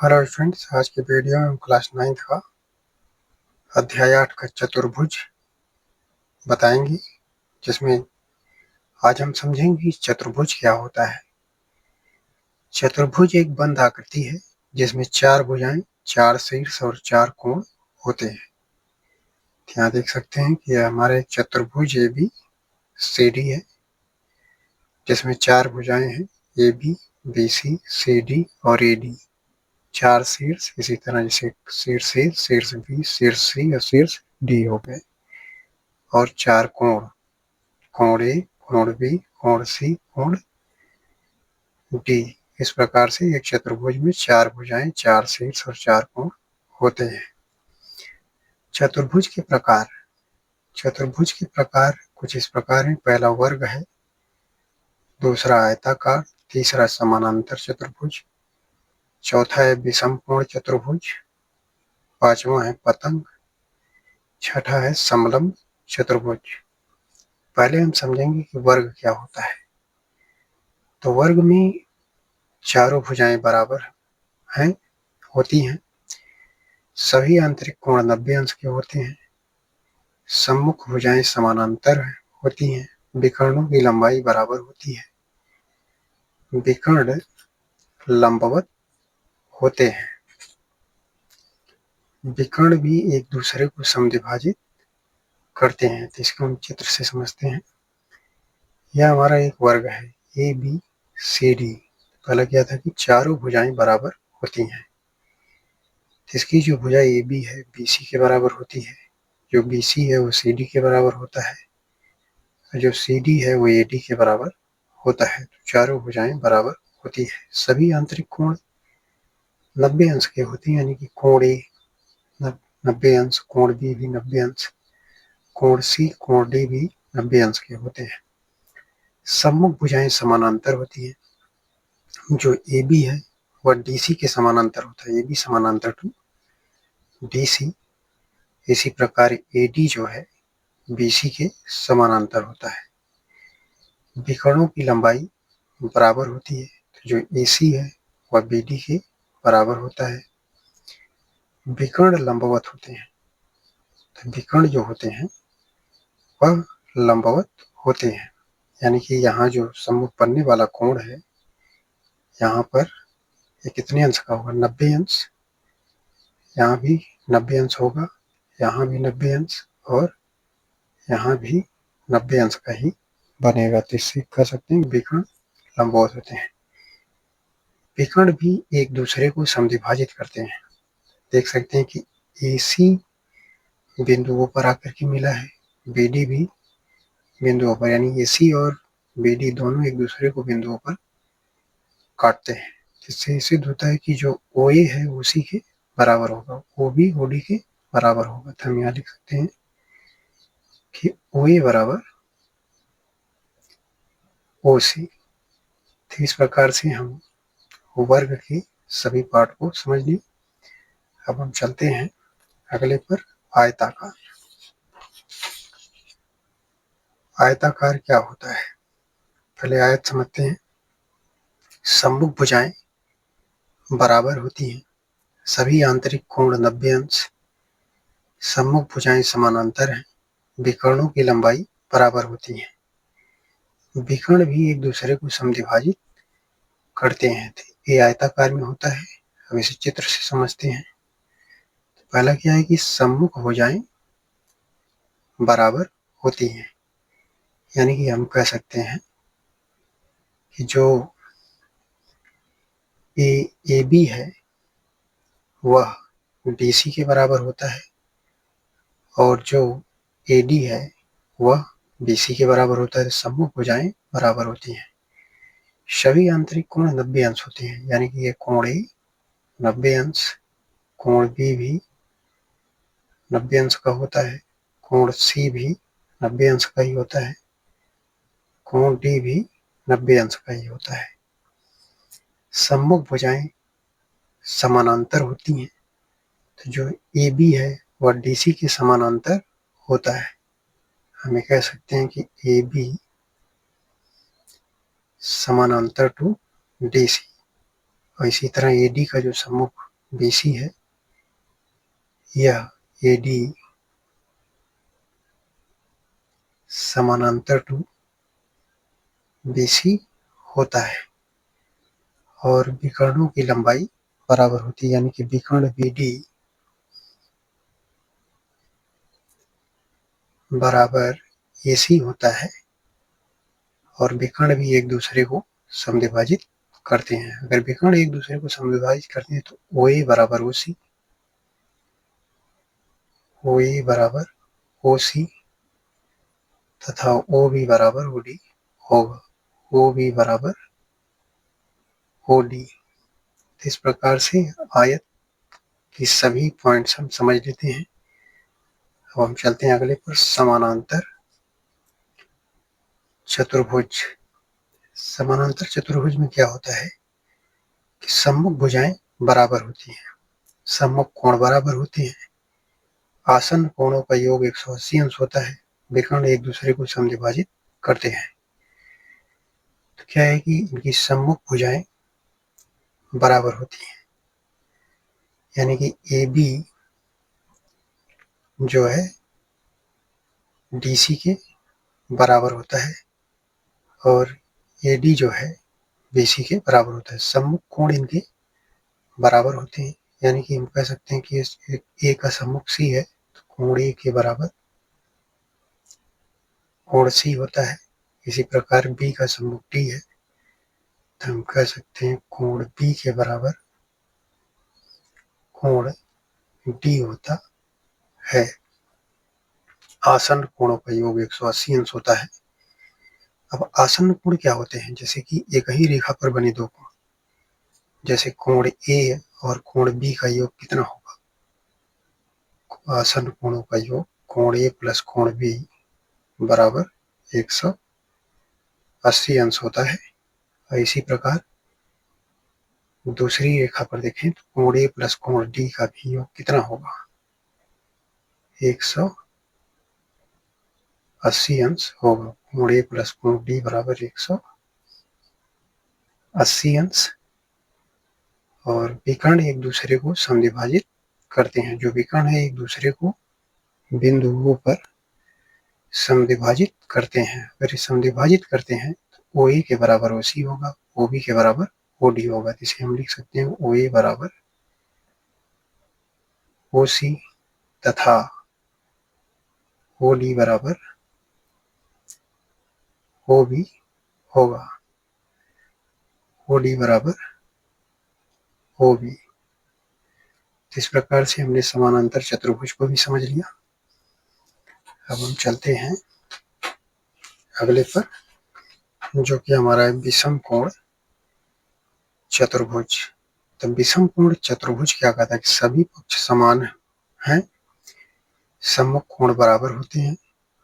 Hello friends, आज की video में हम क्लास 9th का अध्याय 8 का चतुर्भुज बताएंगे, जिसमें आज हम समझेंगे चतुर्भुज क्या होता है। चतुर्भुज एक बंद आकृति है जिसमें 4 भुजाएं, 4 शीर्ष और 4 कोण होते हैं। यहाँ देख सकते हैं कि हमारा एक चतुर्भुज ए बी सी डी है, जिसमें 4 भुजाएं हैं, A B, B C, C D और ए डी। 4 शीर्ष, इसी तरह जैसे शीर्ष ए, शीर्ष बी, शीर्ष सी और शीर्ष डी हो गए, और 4 कोण, कोण ए, कोण बी, कोण सी, कोण डी। इस प्रकार से एक चतुर्भुज में 4 भुजाएं, 4 शीर्ष और 4 कोण होते हैं। चतुर्भुज के प्रकार। चतुर्भुज के प्रकार कुछ इस प्रकार हैं। पहला वर्ग है, दूसरा आयताकार, तीसरा समानांतर चतुर्भुज, चौथा है विषम कोण चतुर्भुज, पांचवा है पतंग, छठा है समलंब चतुर्भुज। पहले हम समझेंगे कि वर्ग क्या होता है। तो वर्ग में चारों भुजाएं बराबर हैं, होती हैं। सभी आंतरिक कोण 90 अंश के होते हैं। सम्मुख भुजाएं समानांतर होती हैं। विकर्णों की लंबाई बराबर होती है। विकर्ण लंबवत होते हैं। विकर्ण भी एक दूसरे को समद्विभाजित करते हैं। तो इसको हम चित्र से समझते हैं। यह हमारा एक वर्ग है, ए बी सी डी। पहले क्या था कि चारों भुजाएं बराबर होती हैं। इसकी जो भुजा ए बी है बी सी के बराबर होती है, जो बी सी है वो सी डी के बराबर होता है, और जो सी डी है वो ए डी के बराबर होता है। तो चारों भुजाएं बराबर होती है। सभी आंतरिक कोण 90 अंश के होते हैं, यानी कि कोण ए 90 अंश, कोण बी भी 90 अंश, कोण सी, कोण डी भी 90 अंश के होते हैं। सम्मुख भुजाएं समानांतर होती है। जो ए बी है वह डी सी के समानांतर होता है, ए बी समानांतर टू डी सी। इसी प्रकार ए डी जो है बी सी के समानांतर होता है। विकर्णों की लंबाई बराबर होती है। तो जो ए सी है वह बी डी के बराबर होता है। विकर्ण लंबवत होते हैं। तो विकर्ण जो होते हैं वह लंबवत होते हैं, यानी कि यहाँ जो सम्मुख बनने वाला कोण है, यहाँ पर ये कितने अंश का होगा? 90 अंश। यहाँ भी 90 अंश होगा, यहाँ भी 90 अंश, और यहाँ भी 90 अंश का ही बनेगा। तो इससे कह सकते हैं विकर्ण लंबवत होते हैं। विकर्ण भी एक दूसरे को समद्विभाजित करते हैं। देख सकते हैं कि ए सी बिंदुओं पर आकर के मिला है, बी डी भी बिंदुओं पर, यानी ए सी और बी डी दोनों एक दूसरे को बिंदुओं पर काटते हैं। जिससे सिद्ध होता है कि जो ओ ए है वो सी के बराबर होगा, ओ बी ओ डी के बराबर होगा। तो हम यहाँ लिख सकते हैं कि ओ ए बराबर ओ सी। तो इस प्रकार से हम वर्ग के सभी पार्ट को समझ लिए। अब हम चलते हैं अगले पर, आयताकार। आयताकार क्या होता है? पहले आयत समझते हैं। सम्मुख भुजाएं बराबर होती हैं। सभी आंतरिक कोण 90 अंश। सम्मुख भुजाएं समानांतर हैं। विकर्णों की लंबाई बराबर होती है। विकर्ण भी एक दूसरे को समद्विभाजित करते हैं। ये आयताकार में होता है। अब इसे चित्र से समझते हैं। तो पहला क्या है कि सम्मुख भुजाएं बराबर होती हैं, यानी कि हम कह सकते हैं कि जो ए बी है वह डी सी के बराबर होता है, और जो ए डी है वह बी सी के बराबर होता है। तो सम्मुख भुजाएं बराबर होती हैं। सभी आंतरिक कोण 90 अंश होते हैं, यानी कि ये कोण ए 90 अंश, कोण बी भी 90 अंश का होता है, कोण सी भी 90 अंश का ही होता है, कोण डी भी 90 अंश का ही होता है। सम्मुख भुजाएं समानांतर होती हैं। तो जो ए बी है वह डी सी के समानांतर होता है। हमें कह सकते हैं कि ए बी समानांतर टू डी सी। और इसी तरह ए डी का जो सम्मुख BC है, यह AD समानांतर टू BC होता है और विकर्णों की लंबाई बराबर होती है, यानी कि विकर्ण BD बराबर AC होता है और विकर्ण भी एक दूसरे को समद्विभाजित करते हैं। अगर विकर्ण एक दूसरे को समद्विभाजित करते हैं तो OA बराबर OC, OA बराबर OC तथा OB बराबर OD होगा, OB बराबर OD। इस प्रकार से आयत की सभी पॉइंट्स हम समझ लेते हैं। अब हम चलते हैं अगले पर, समानांतर चतुर्भुज। समानांतर चतुर्भुज में क्या होता है कि सम्मुख भुजाएं बराबर होती हैं, सम्मुख कोण बराबर होते हैं, आसन्न कोणों का योग 180 अंश होता है, विकर्ण एक दूसरे को समद्विभाजित करते हैं। तो क्या है कि इनकी सम्मुख भुजाएं बराबर होती हैं, यानी कि AB जो है DC के बराबर होता है और AD जो है BC के बराबर होता है। सम्मुख कोण इनके बराबर होते हैं, यानी कि हम कह सकते हैं कि A का सम्मुख C है तो कोण A के बराबर कोण C होता है। इसी प्रकार B का सम्मुख D है तो हम कह सकते हैं कोण B के बराबर कोण D होता है। आसन्न कोणों का योग 180 अंश होता है। अब आसन्न कोण क्या होते हैं, जैसे कि एक ही रेखा पर बने दो कोण, जैसे कोण A और कोण B का योग कितना होगा, आसन्न कोणों का योग कोण A प्लस कोण B बराबर 180 अंश होता है। और इसी प्रकार दूसरी रेखा पर देखें तो कोण A प्लस कोण D का भी योग कितना होगा, 180 अंश होगा। कोण A प्लस कोण D बराबर 180 अंश। और विकर्ण एक दूसरे को समद्विभाजित करते हैं, जो विकर्ण है एक दूसरे को बिंदुओं पर समद्विभाजित करते हैं। अगर समद्विभाजित करते हैं तो OA के बराबर OC होगा, OB के बराबर OD होगा। तो इसे हम लिख सकते हैं OA बराबर OC तथा OD बराबर OB होगा, OD बराबर OB। इस प्रकार से हमने समानांतर चतुर्भुज को भी समझ लिया। अब हम चलते हैं अगले पर, जो कि हमारा है विषम कोण चतुर्भुज। तो विषम कोण चतुर्भुज क्या कहता है कि सभी पक्ष समान हैं, सम्मुख कोण बराबर होते हैं,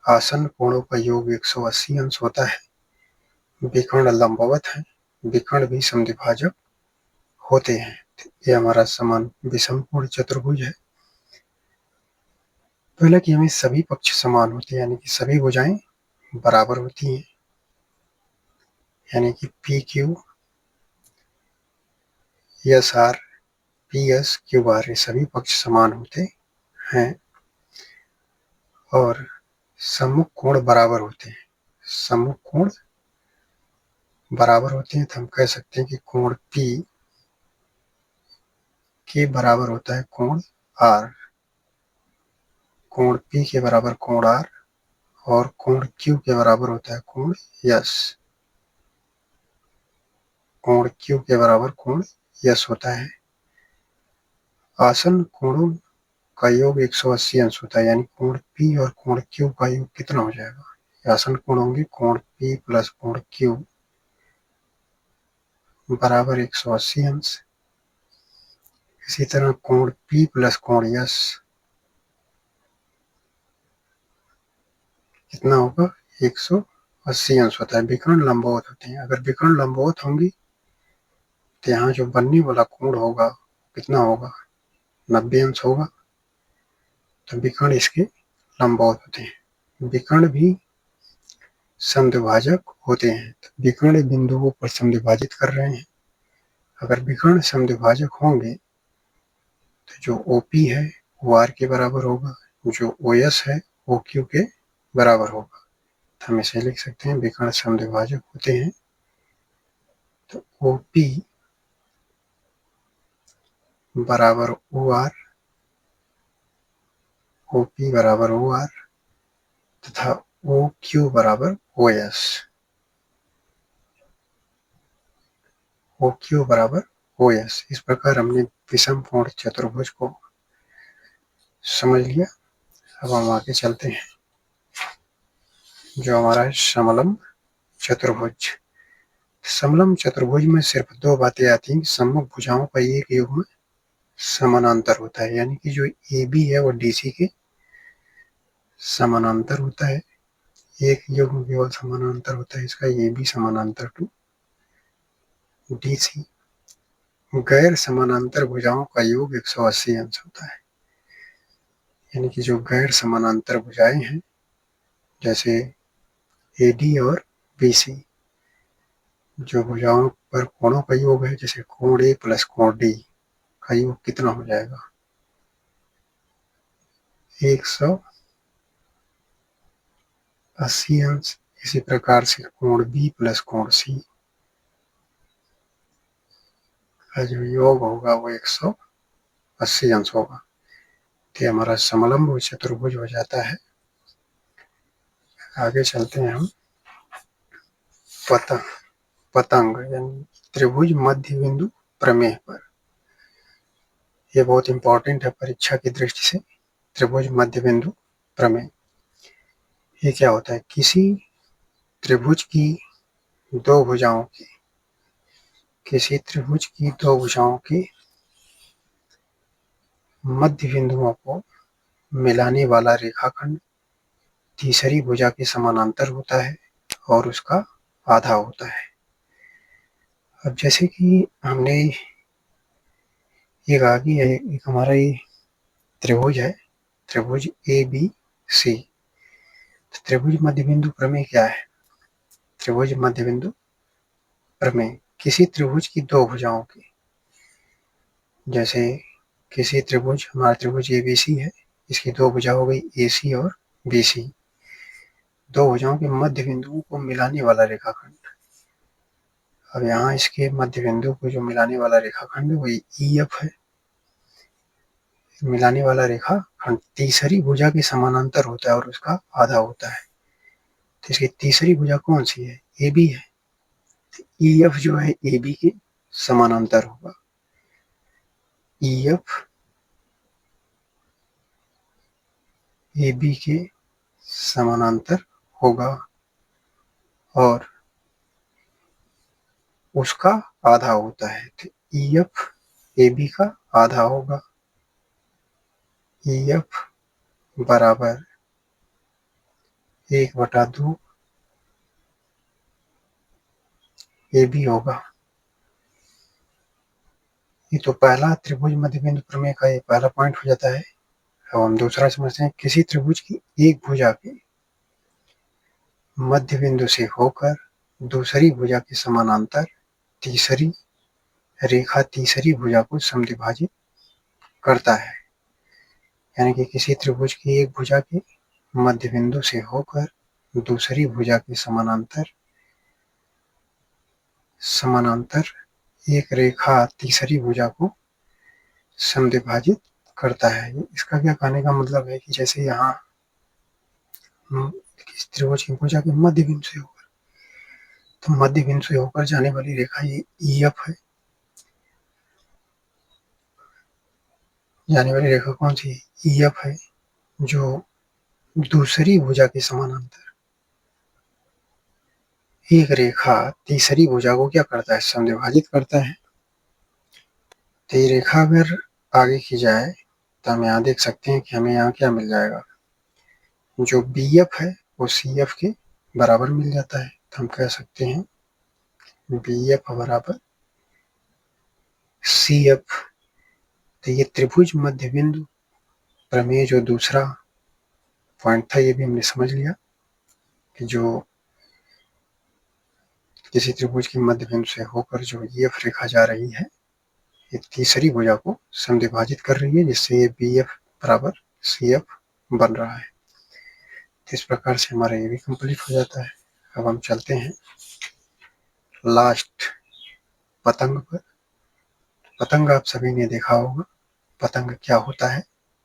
आसन्न कोणों का योग 180 अंश होता है, विकर्ण लंबवत है, विकर्ण भी समद्विभाजक होते हैं। ये हमारा समान विषम कोण चतुर्भुज है। पहले कि हमें सभी पक्ष समान होते हैं, यानी कि सभी भुजाएं बराबर होती हैं, यानी कि PQ SR PS QR ये सभी पक्ष समान होते हैं और सम्मुख कोण बराबर होते हैं। सम्मुख कोण बराबर होते हैं तो हम कह सकते हैं कि कोण P के बराबर होता है कोण R, कोण P के बराबर कोण R और कोण Q के बराबर होता है कोण S। कोण Q के बराबर कोण S होता है। आसन्न कोणों का योग 180 अंश होता है, यानी कोण P और कोण Q का योग कितना हो जाएगा, आसन्न कोण होंगे कोण P प्लस कोण Q बराबर 180 अंश। इसी तरह कोण P प्लस कोण S कितना होगा, 180 अंश होता है। विकर्ण लंबवत होते हैं, अगर विकर्ण लंबवत होंगी तो यहाँ जो बनने वाला कोण होगा कितना होगा, 90 अंश होगा। तो विकर्ण इसके लंबवत होते हैं। विकर्ण भी समद्विभाजक होते हैं, तो विकर्ण बिंदुओं पर समद्विभाजित कर रहे हैं। अगर विकर्ण समद्विभाजक होंगे तो जो OP है वो R के बराबर होगा, जो OS है वो Q के बराबर होगा। तो हम इसे लिख सकते हैं, विकर्ण समद्विभाजक होते हैं तो OP बराबर OR, OP बराबर OR तथा OQ बराबर OS, OQ बराबर OS। इस प्रकार हमने विषम कोण चतुर्भुज को समझ लिया। अब हम आगे चलते हैं, जो हमारा है समलंब चतुर्भुज। समलंब चतुर्भुज में सिर्फ दो बातें आती हैं, सम्मुख भुजाओं का एक युग्म समानांतर होता है, यानी कि जो AB है वो DC के समानांतर होता है। एक युग्म केवल समानांतर होता है इसका, AB समानांतर टू DC। गैर समानांतर भुजाओं का योग 180 अंश होता है, यानी कि जो गैर समानांतर भुजाएं हैं जैसे AD और BC, जो भुजाओं पर कोणों का योग है, जैसे कोण A प्लस कोण D का योग कितना हो जाएगा, 180 अंश। इसी प्रकार से कोण B प्लस कोण C का जो योग होगा वो 180 अंश होगा। तो हमारा समलंब चतुर्भुज हो जाता है। आगे चलते हैं हम पतंग यानी त्रिभुज मध्य बिंदु प्रमेय पर। ये बहुत इंपॉर्टेंट है परीक्षा की दृष्टि से, त्रिभुज मध्य बिंदु प्रमेय। ये क्या होता है, किसी त्रिभुज की दो भुजाओं की, किसी त्रिभुज की दो भुजाओं की मध्य बिंदुओं को मिलाने वाला रेखाखंड तीसरी भुजा के समानांतर होता है और उसका आधा होता है। अब जैसे कि हमने ये कहा कि एक हमारा ये त्रिभुज है, त्रिभुज ABC। तो त्रिभुज मध्य बिंदु प्रमेय क्या है, त्रिभुज मध्य बिंदु प्रमेय किसी त्रिभुज की दो भुजाओं की, जैसे किसी त्रिभुज, हमारा त्रिभुज ABC है, इसकी दो भुजा हो गई AC और BC, दो भुजाओं के मध्य बिंदुओं को मिलाने वाला रेखाखंड। अब यहाँ इसके मध्य बिंदु को जो मिलाने वाला रेखाखंड है वही EF है। मिलाने वाला रेखाखंड तीसरी भुजा के समानांतर होता है और उसका आधा होता है। तो इसकी तीसरी भुजा कौन सी है, AB है। तो EF जो है AB के समानांतर होगा, EF AB के समानांतर होगा और उसका आधा होता है। तो EF AB का आधा होगा, EF बराबर 1/2 AB होगा। ये तो पहला त्रिभुज मध्य बिंदु प्रमेय का ये पहला पॉइंट हो जाता है। अब हम दूसरा समझते हैं, किसी त्रिभुज की एक भुजा के मध्य बिंदु से होकर दूसरी भुजा के समानांतर तीसरी रेखा तीसरी भुजा को समद्विभाजित करता है, यानी कि किसी त्रिभुज की एक भुजा के मध्य बिंदु से होकर दूसरी भुजा के समानांतर एक रेखा तीसरी भुजा को समद्विभाजित करता है। इसका क्या कहने का मतलब है कि जैसे यहाँ किसी त्रिभुज की भुजा के मध्य बिंदु से होकर, तो मध्य बिंदु से होकर जाने वाली रेखा ये EF है। जाने वाली रेखा कौन सी है, EF है, जो दूसरी भुजा के समानांतर एक रेखा तीसरी भुजा को क्या करता है, समद्विभाजित करता है। तो ये रेखा अगर आगे की जाए तो हम यहाँ देख सकते हैं कि हमें यहाँ क्या मिल जाएगा, जो BF है वो CF के बराबर मिल जाता है। तो हम कह सकते हैं BF बराबर CF। तो ये त्रिभुज मध्य बिंदु प्रमेय जो दूसरा पॉइंट था ये भी हमने समझ लिया कि जो किसी त्रिभुज की मध्य बिंदु से होकर जो EF रेखा जा रही है ये तीसरी भुजा को समद्विभाजित कर रही है, जिससे ये BF बराबर CF बन रहा है। इस प्रकार से हमारा ये भी कंप्लीट हो जाता है। अब हम चलते हैं लास्ट पतंग पर। पतंग आप सभी ने देखा होगा, पतंग क्या होता है,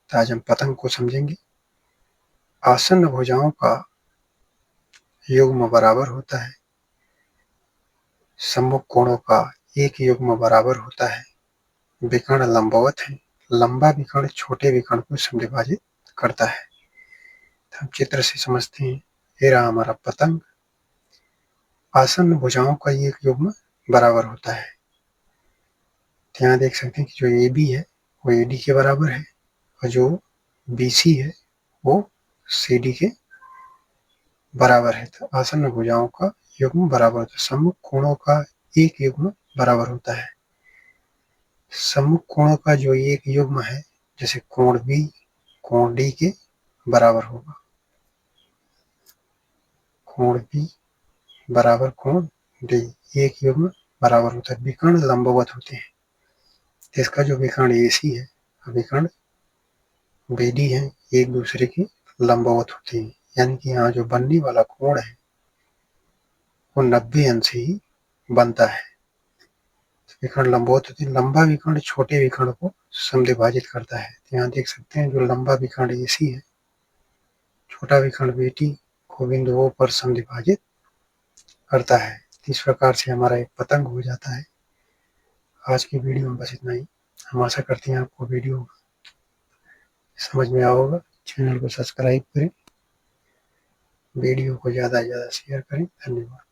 तो आज हम पतंग को समझेंगे। आसन्न भुजाओं का युग्म बराबर होता है, सम्मुख कोणों का एक युग्म बराबर होता है, विकर्ण लंबवत है, लंबा विकर्ण छोटे विकर्ण को समद्विभाजित करता है। तो हम चित्र से समझते हैं। ये रहा हमारा पतंग। आसन्न भुजाओं का एक युग्म बराबर होता है। तो यहाँ देख सकते हैं कि जो AB है वो AD के बराबर है, और जो BC है वो CD के बराबर है। तो आसन्न भुजाओं का युग्म बराबर होता है। सम्मुख कोणों का एक युग्म बराबर होता है। सम्मुख कोणों का जो एक युग्म है, जैसे कोण B कोण D के बराबर होगा। कोण B बराबर कोण D, एक युग्म बराबर होता है। विकर्ण लंबवत होते हैं। इसका जो विकर्ण AC है, विकर्ण BD है, एक दूसरे के लंबवत होते हैं। यानी कि यहाँ जो बनने वाला कोण है वो 90 अंश ही बनता है। विकर्ण लंबवत होते हैं। लंबा विकर्ण छोटे विकर्ण को समद्विभाजित करता है। तो यहाँ देख सकते हैं जो लंबा विकर्ण AC है, छोटा विकर्ण BD को बिंदुओं पर समद्विभाजित करता है। इस प्रकार से हमारा एक पतंग हो जाता है। आज की वीडियो में बस इतना ही। हम आशा करते हैं आपको वीडियो समझ में आया होगा। चैनल को सब्सक्राइब करें, वीडियो को ज़्यादा से ज़्यादा शेयर करें। धन्यवाद।